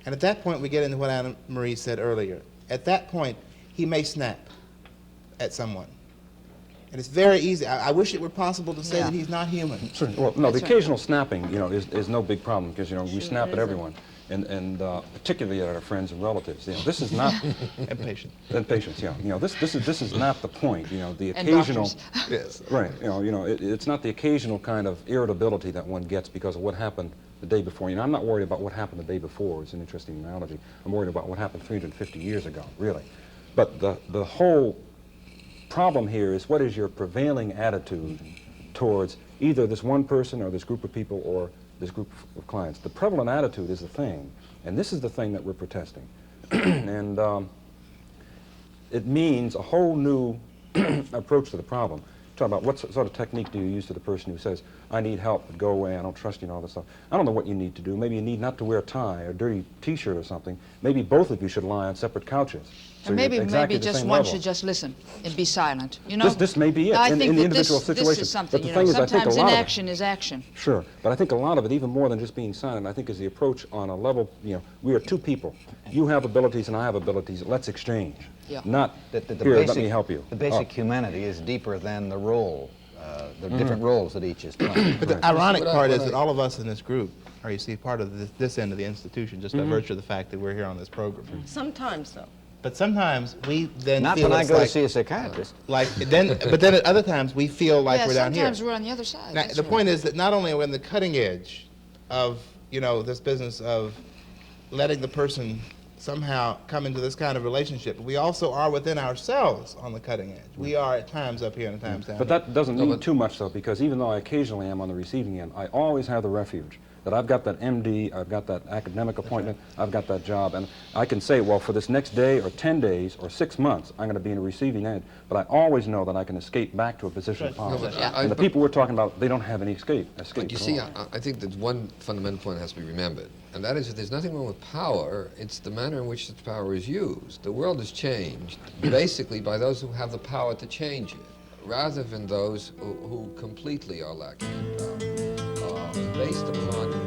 S2: And at that point, we get into what Anna Marie said earlier. At that point, he may snap at someone. And it's very easy. I wish it were possible to say that he's not human.
S7: Sure. Well, no, the occasional snapping, you know, is no big problem because, you know, we snap at everyone. And particularly at our friends and relatives. You know, this is not
S2: Impatient.
S7: impatience. Yeah, you know, this is not the point. You know, the
S8: And
S7: occasional.
S8: doctors.
S2: Yes.
S7: Right. You know, it's not the occasional kind of irritability that one gets because of what happened the day before. You know, I'm not worried about what happened the day before. It's an interesting analogy. I'm worried about what happened 350 years ago, really. But the whole problem here is what is your prevailing attitude towards either this one person or this group of people or this group of clients. The prevalent attitude is the thing, and this is the thing that we're protesting. And it means a whole new approach to the problem. Talk about what sort of technique do you use to the person who says, I need help, but go away, I don't trust you and all this stuff. I don't know what you need to do. Maybe you need not to wear a tie or a dirty t-shirt or something. Maybe both of you should lie on separate couches. So
S8: And maybe
S7: you're exactly
S8: maybe
S7: the
S8: just
S7: same
S8: one
S7: level.
S8: should just listen and be silent. You know,
S7: This may be it
S8: I
S7: in
S8: think
S7: the
S8: that
S7: individual
S8: this
S7: situation.
S8: is something.
S7: But the
S8: You know,
S7: thing is, I think a
S8: sometimes
S7: lot of it-
S8: inaction is action.
S7: Sure, but I think a lot of it, even more than just being silent, I think is the approach on a level, you know, we are two people. You have abilities and I have abilities. Let's exchange.
S8: Yeah.
S7: Not,
S6: The
S7: here, let me help you.
S6: The basic humanity is deeper than the role, the different roles that each is playing.
S2: But the ironic
S4: What I-
S2: part
S4: what
S2: is
S4: I-
S2: that all of us in this group are, you see, part of this end of the institution, just by virtue of the fact that we're here on this program.
S1: Sometimes, though.
S2: But sometimes we then
S6: Not
S2: feel
S6: when I
S2: it's
S6: go to
S2: like,
S6: see a psychiatrist.
S2: but then at other times we feel like
S8: Yeah,
S2: we're down here.
S8: sometimes we're on the other side.
S2: Now,
S8: That's
S2: the
S8: right.
S2: point is that not only are we on the cutting edge of, you know, this business of letting the person somehow come into this kind of relationship, but we also are within ourselves on the cutting edge. We are at times up here and at times down
S7: But
S2: here.
S7: that doesn't mean too much, though, because even though I occasionally am on the receiving end, I always have the refuge that I've got that MD, I've got that academic appointment, I've got that job, and I can say, well, for this next day or 10 days or 6 months, I'm going to be in the receiving end, but I always know that I can escape back to a position of power.
S4: but
S7: And the people we're talking about, they don't have any escape
S4: But you
S7: at
S4: see,
S7: all.
S4: I think that one fundamental point has to be remembered, and that is that there's nothing wrong with power, it's the manner in which the power is used. The world is changed basically by those who have the power to change it, rather than those who completely are lacking in power, based upon